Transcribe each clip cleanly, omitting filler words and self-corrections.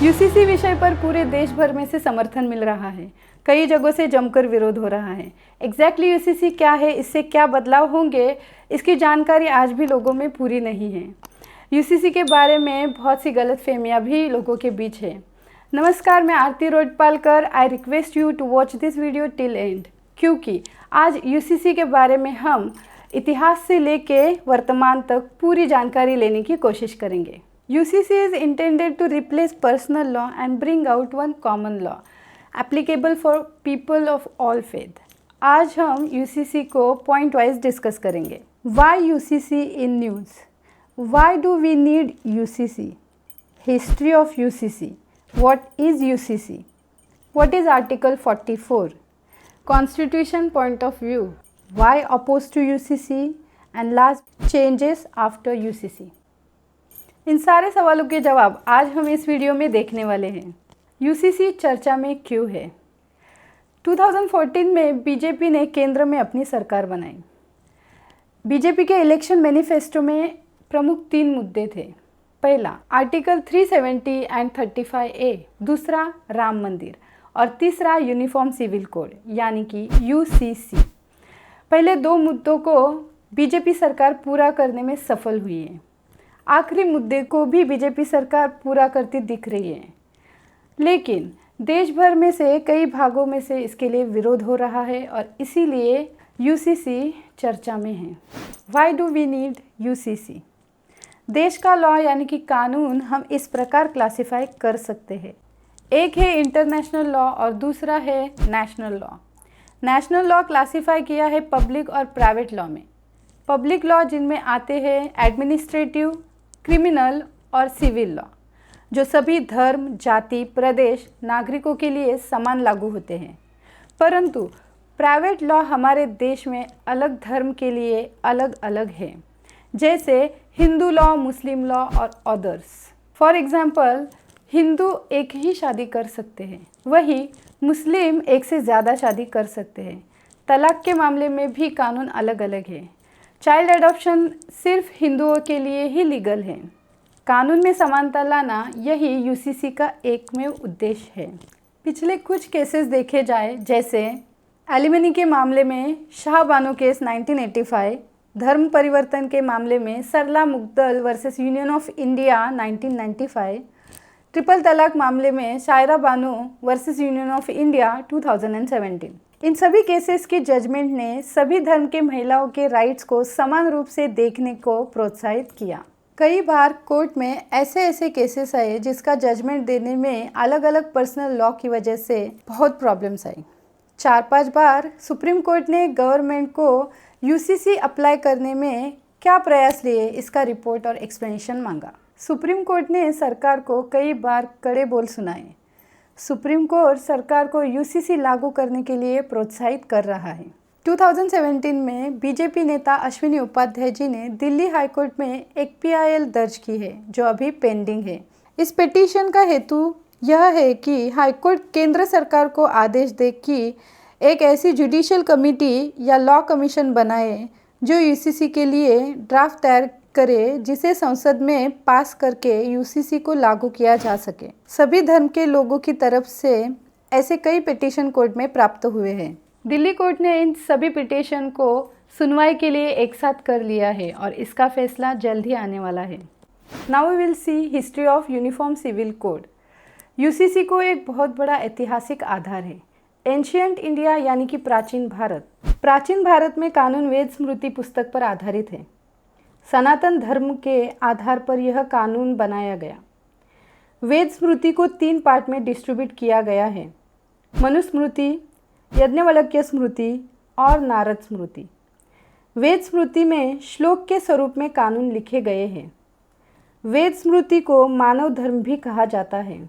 UCC विषय पर पूरे देश भर में से समर्थन मिल रहा है। कई जगहों से जमकर विरोध हो रहा है। एग्जैक्टली यूसीसी क्या है, इससे क्या बदलाव होंगे, इसकी जानकारी आज भी लोगों में पूरी नहीं है। यूसीसी के बारे में बहुत सी गलतफहमियां भी लोगों के बीच है। नमस्कार, मैं Aarti Rodpalkar. I request you to watch this video till end, क्योंकि आज यूसीसी के बारे में हम इतिहास से लेके वर्तमान तक पूरी जानकारी लेने की कोशिश करेंगे। UCC is intended to replace personal law and bring out one common law applicable for people of all faith. आज हम UCC को point wise डिस्कस करेंगे। Why UCC in news? Why do we need UCC? History of UCC. What is UCC? What is Article 44? Constitution point of view. Why opposed to UCC? And last, changes after UCC. इन सारे सवालों के जवाब आज हम इस video में देखने वाले हैं। यूसीसी चर्चा में क्यों है? 2014 में बीजेपी ने केंद्र में अपनी सरकार बनाई। बीजेपी के इलेक्शन मैनिफेस्टो में प्रमुख 3 मुद्दे थे। पहला, आर्टिकल 370 एंड 35A, दूसरा राम मंदिर और तीसरा यूनिफॉर्म सिविल कोड यानी कि यूसीसी। पहले 2 मुद्दों को बीजेपी सरकार पूरा करने में सफल हुई है। आखिरी मुद्दे को भी बीजेपी सरकार पूरा करती दिख रही है, लेकिन देश भर में से कई भागों में से इसके लिए विरोध हो रहा है और इसीलिए यूसीसी चर्चा में है। Why do we need UCC? देश का लॉ यानी कि कानून हम इस प्रकार क्लासिफाई कर सकते हैं। एक है इंटरनेशनल लॉ और दूसरा है national law. National law classify किया है पब्लिक और प्राइवेट लॉ में। पब्लिक लॉ जिनमें आते हैं एडमिनिस्ट्रेटिव, क्रिमिनल और सिविल लॉ, जो सभी धर्म, जाति, प्रदेश, नागरिकों के लिए समान लागू होते हैं। परंतु प्राइवेट लॉ हमारे देश में अलग धर्म के लिए अलग अलग है, जैसे हिंदू लॉ, मुस्लिम लॉ और अदर्स। फॉर एग्जांपल, हिंदू एक ही शादी कर सकते हैं, वहीं मुस्लिम एक से ज़्यादा शादी कर सकते हैं। तलाक के मामले में भी कानून अलग अलग है। चाइल्ड अडॉप्शन सिर्फ हिंदुओं के लिए ही लीगल है। कानून में समानता लाना यही यूसीसी का एकमेव उद्देश्य है। पिछले कुछ केसेस देखे जाए, जैसे एलिमनी के मामले में शाह बानो केस 1985, धर्म परिवर्तन के मामले में Sarla Mudgal versus Union of India 1995, triple तलाक मामले में Shayara Bano versus Union of India 2017। इन सभी केसेस की जजमेंट ने सभी धर्म के महिलाओं के राइट्स को समान रूप से देखने को प्रोत्साहित किया। कई बार कोर्ट में ऐसे केसेस आए जिसका जजमेंट देने में अलग अलग पर्सनल लॉ की वजह से बहुत प्रॉब्लम्स आई। 4-5 बार सुप्रीम कोर्ट ने गवर्नमेंट को यूसीसी अप्लाई करने में क्या प्रयास लिए, इसका रिपोर्ट और एक्सप्लेनेशन मांगा। सुप्रीम कोर्ट ने सरकार को कई बार कड़े बोल सुनाए। सुप्रीम कोर्ट सरकार को यूसीसी लागू करने के लिए प्रोत्साहित कर रहा है। 2017 में बीजेपी नेता अश्विनी उपाध्याय जी ने दिल्ली हाईकोर्ट में एक PIL दर्ज की है, जो अभी पेंडिंग है। इस पिटीशन का हेतु यह है कि हाईकोर्ट केंद्र सरकार को आदेश दे कि एक ऐसी जुडिशियल कमेटी या लॉ कमीशन बनाए जो यूसीसी के लिए ड्राफ्ट तैयार करे, जिसे संसद में पास करके यूसीसी को लागू किया जा सके। सभी धर्म के लोगों की तरफ से ऐसे कई पिटीशन कोर्ट में प्राप्त हुए हैं। दिल्ली कोर्ट ने इन सभी पिटीशन को सुनवाई के लिए एक साथ कर लिया है और इसका फैसला जल्द ही आने वाला है। Now we will see history of uniform civil code. UCC को एक बहुत बड़ा ऐतिहासिक आधार है। एंशियंट इंडिया यानी कि प्राचीन भारत। प्राचीन भारत में कानून वेद स्मृति पुस्तक पर आधारित है। सनातन धर्म के आधार पर यह कानून बनाया गया। वेद स्मृति को 3 पार्ट में डिस्ट्रीब्यूट किया गया है: मनुस्मृति, यज्ञवल्क्य स्मृति और नारद स्मृति। वेद स्मृति में श्लोक के स्वरूप में कानून लिखे गए हैं। वेद स्मृति को मानव धर्म भी कहा जाता है।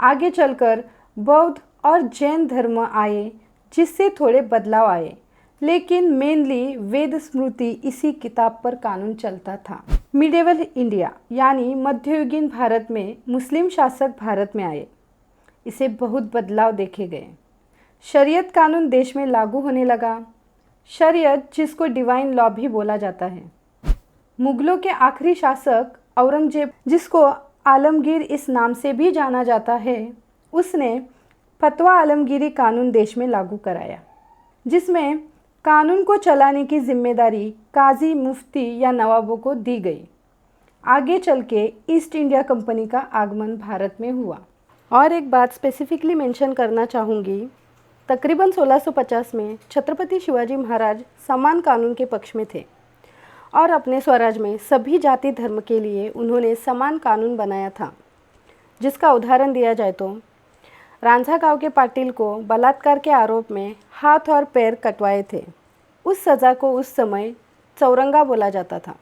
आगे चलकर बौद्ध और जैन धर्म आए, जिससे थोड़े बदलाव आए, लेकिन मेनली वेद स्मृति इसी किताब पर कानून चलता था। मिडेवल इंडिया यानी मध्ययुगीन भारत में मुस्लिम शासक भारत में आए। इसे बहुत बदलाव देखे गए। शरीयत कानून देश में लागू होने लगा। शरीयत, जिसको डिवाइन लॉ भी बोला जाता है। मुगलों के आखिरी शासक औरंगजेब, जिसको आलमगीर इस नाम से भी जाना जाता है, उसने फतवा आलमगीरी कानून देश में लागू कराया, जिसमें कानून को चलाने की जिम्मेदारी काजी, मुफ्ती या नवाबों को दी गई। आगे चल के ईस्ट इंडिया कंपनी का आगमन भारत में हुआ। और एक बात स्पेसिफिकली मेंशन करना चाहूँगी, तकरीबन 1650 में छत्रपति शिवाजी महाराज समान कानून के पक्ष में थे और अपने स्वराज में सभी जाति धर्म के लिए उन्होंने समान कानून बनाया था। जिसका उदाहरण दिया जाए तो रांझा गांव के पाटिल को बलात्कार के आरोप में हाथ और पैर कटवाए थे। उस सज़ा को उस समय चौरंगा बोला जाता था।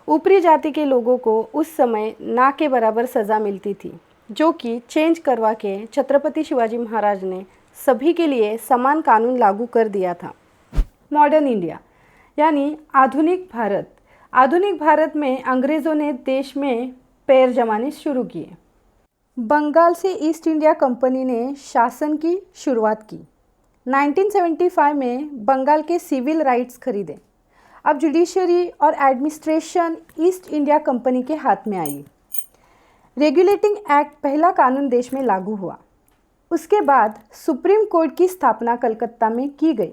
ऊपरी जाति के लोगों को उस समय ना के बराबर सज़ा मिलती थी, जो कि चेंज करवा के छत्रपति शिवाजी महाराज ने सभी के लिए समान कानून लागू कर दिया था। मॉडर्न इंडिया यानी आधुनिक भारत। आधुनिक भारत में अंग्रेज़ों ने देश में पैर जमाने शुरू किए। बंगाल से ईस्ट इंडिया कंपनी ने शासन की शुरुआत की। 1975 में बंगाल के सिविल राइट्स खरीदे। अब जुडिशरी और एडमिनिस्ट्रेशन ईस्ट इंडिया कंपनी के हाथ में आई। रेगुलेटिंग एक्ट पहला कानून देश में लागू हुआ। उसके बाद सुप्रीम कोर्ट की स्थापना कलकत्ता में की गई।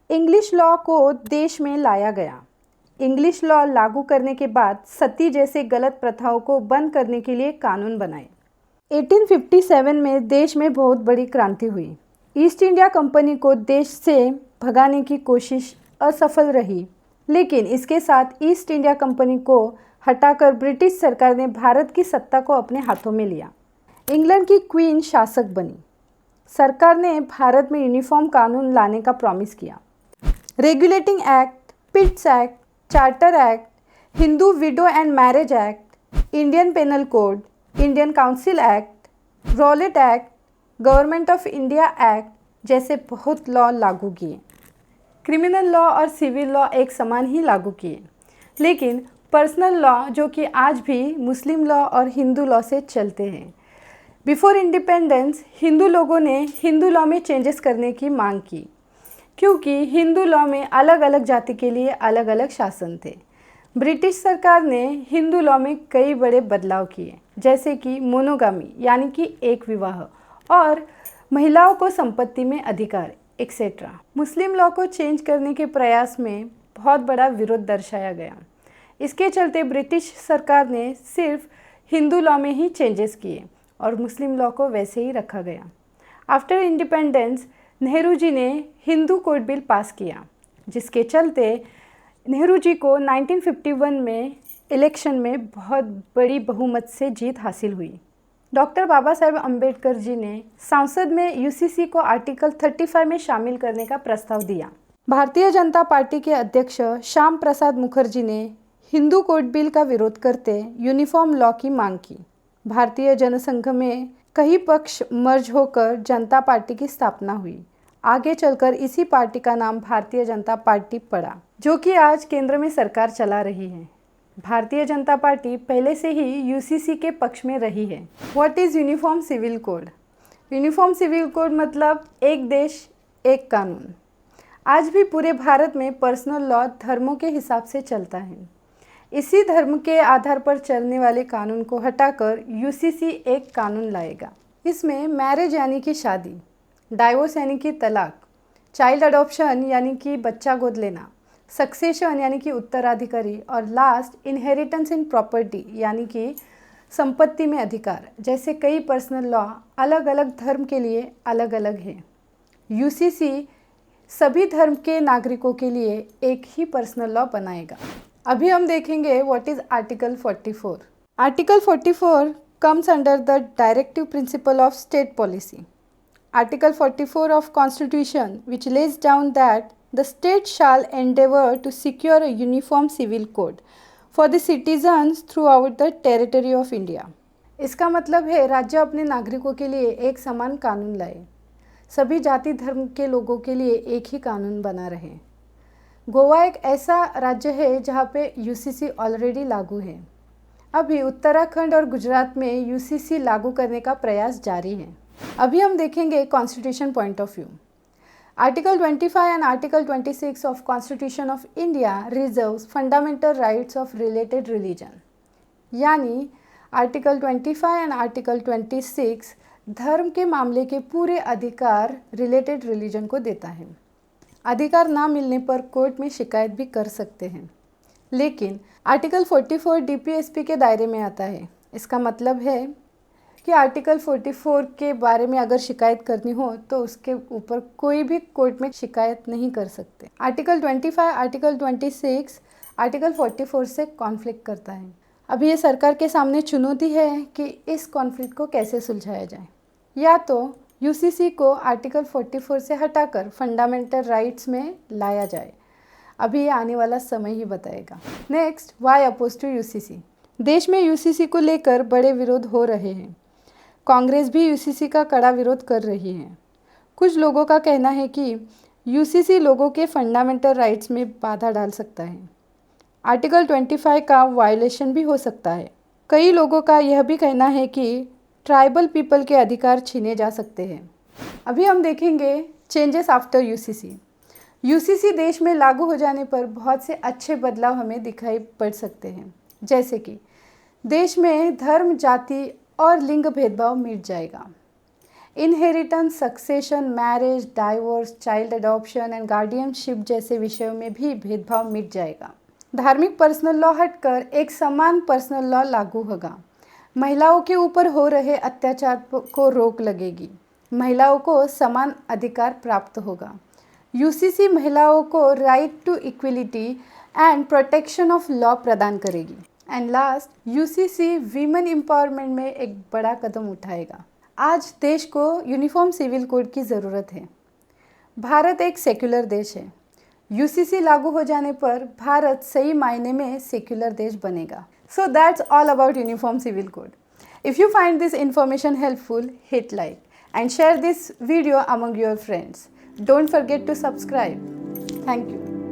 इंग्लिश लॉ को देश में लाया गया। इंग्लिश लॉ लागू करने के बाद सती जैसे गलत प्रथाओं को बंद करने के लिए कानून बनाए। 1857 में देश में बहुत बड़ी क्रांति हुई। ईस्ट इंडिया कंपनी को देश से भगाने की कोशिश असफल रही, लेकिन इसके साथ ईस्ट इंडिया कंपनी को हटाकर ब्रिटिश सरकार ने भारत की सत्ता को अपने हाथों में लिया। इंग्लैंड की क्वीन शासक बनी। सरकार ने भारत में यूनिफॉर्म कानून लाने का प्रॉमिस किया। Regulating act, Pitts act, charter act, Hindu widow and marriage act, Indian penal code, Indian council act, Rowlatt act, government of India act जैसे बहुत लॉ लागू किए। क्रिमिनल लॉ और सिविल लॉ एक समान ही लागू किए, लेकिन पर्सनल लॉ जो कि आज भी मुस्लिम लॉ और हिंदू लॉ से चलते हैं। बिफोर इंडिपेंडेंस हिंदू लोगों ने हिंदू लॉ में चेंजेस करने की मांग की, क्योंकि हिंदू लॉ में अलग अलग जाति के लिए अलग अलग शासन थे। ब्रिटिश सरकार ने हिंदू लॉ में कई बड़े बदलाव किए, जैसे कि मोनोगामी यानी कि एक विवाह और महिलाओं को संपत्ति में अधिकार एक्सेट्रा। मुस्लिम लॉ को चेंज करने के प्रयास में बहुत बड़ा विरोध दर्शाया गया। इसके चलते ब्रिटिश सरकार ने सिर्फ हिंदू लॉ में ही चेंजेस किए और मुस्लिम लॉ को वैसे ही रखा गया। आफ्टर इंडिपेंडेंस नेहरू जी ने हिंदू कोड बिल पास किया, जिसके चलते नेहरू जी को 1951 में इलेक्शन में बहुत बड़ी बहुमत से जीत हासिल हुई। डॉक्टर बाबा साहेब अम्बेडकर जी ने संसद में यूसीसी को आर्टिकल 35 में शामिल करने का प्रस्ताव दिया। भारतीय जनता पार्टी के अध्यक्ष श्याम प्रसाद मुखर्जी ने हिंदू कोड बिल का विरोध करते यूनिफॉर्म लॉ की मांग की। भारतीय जनसंघ में कई पक्ष मर्ज होकर जनता पार्टी की स्थापना हुई। आगे चलकर इसी पार्टी का नाम भारतीय जनता पार्टी पड़ा, जो कि आज केंद्र में सरकार चला रही है। भारतीय जनता पार्टी पहले से ही यूसीसी के पक्ष में रही है। What is uniform civil code? Uniform civil code मतलब एक देश एक कानून। आज भी पूरे भारत में पर्सनल लॉ धर्मों के हिसाब से चलता है। इसी धर्म के आधार पर चलने वाले कानून को हटाकर यूसीसी एक कानून लाएगा। इसमें मैरिज यानी कि शादी, डाइवोर्स यानी कि तलाक, चाइल्ड अडॉप्शन यानी कि बच्चा गोद लेना, सक्सेशन यानी कि उत्तराधिकारी और लास्ट इनहेरिटेंस इन प्रॉपर्टी यानी कि संपत्ति में अधिकार जैसे कई पर्सनल लॉ अलग अलग धर्म के लिए अलग अलग है। यूसीसी सभी धर्म के नागरिकों के लिए एक ही पर्सनल लॉ बनाएगा। अभी हम देखेंगे what is article 44। Article 44 comes under the directive principle of state policy. Article 44 of Constitution, which lays down that the state shall endeavor to secure a uniform civil code for the citizens throughout the territory of India. इसका मतलब है राज्य अपने नागरिकों के लिए एक समान कानून लाए, सभी जाति धर्म के लोगों के लिए एक ही कानून बना रहे। गोवा एक ऐसा राज्य है जहाँ पे यूसीसी ऑलरेडी लागू है। अभी उत्तराखंड और गुजरात में यूसीसी लागू करने का प्रयास जारी है। अभी हम देखेंगे constitution point of view. Article 25 and article 26 of constitution of India reserves fundamental rights of related religion, यानी आर्टिकल 25 एंड आर्टिकल 26 धर्म के मामले के पूरे अधिकार रिलेटेड रिलीजन को देता है। अधिकार ना मिलने पर कोर्ट में शिकायत भी कर सकते हैं, लेकिन आर्टिकल 44 डीपीएसपी के दायरे में आता है। इसका मतलब है कि आर्टिकल 44 के बारे में अगर शिकायत करनी हो तो उसके ऊपर कोई भी कोर्ट में शिकायत नहीं कर सकते। आर्टिकल 25, आर्टिकल 26 आर्टिकल 44 से कॉन्फ्लिक्ट करता है। अभी ये सरकार के सामने चुनौती है कि इस कॉन्फ्लिक्ट को कैसे सुलझाया जाए। या तो यूसीसी को आर्टिकल 44 से हटाकर फंडामेंटल राइट्स में लाया जाए। अभी ये आने वाला समय ही बताएगा। Next, why oppose to UCC. देश में यूसीसी को लेकर बड़े विरोध हो रहे हैं। कांग्रेस भी यूसीसी का कड़ा विरोध कर रही है। कुछ लोगों का कहना है कि यूसीसी लोगों के फंडामेंटल राइट्स में बाधा डाल सकता है। आर्टिकल 25 का वायलेशन भी हो सकता है। कई लोगों का यह भी कहना है कि ट्राइबल पीपल के अधिकार छीने जा सकते हैं। अभी हम देखेंगे चेंजेस आफ्टर यूसीसी। यूसीसी देश में लागू हो जाने पर बहुत से अच्छे बदलाव हमें दिखाई पड़ सकते हैं, जैसे कि देश में धर्म, जाति और लिंग भेदभाव मिट जाएगा। Inheritance, succession, marriage, divorce, child adoption and guardianship जैसे विषयों में भी भेदभाव मिट जाएगा। धार्मिक पर्सनल लॉ हटकर एक समान पर्सनल लॉ लागू होगा। महिलाओं के ऊपर हो रहे अत्याचार को रोक लगेगी। महिलाओं को समान अधिकार प्राप्त होगा। यूसीसी महिलाओं को right to equality and protection of law प्रदान करेगी। And last, UCC women empowerment में एक बड़ा कदम उठाएगा। आज देश को यूनिफॉर्म सिविल कोड की ज़रूरत है। भारत एक सेक्युलर देश है। यूसीसी लागू हो जाने पर भारत सही मायने में सेक्युलर देश बनेगा। So that's all about uniform civil code. If you find this information helpful, hit like and share this video among your friends. Don't forget to subscribe. Thank you.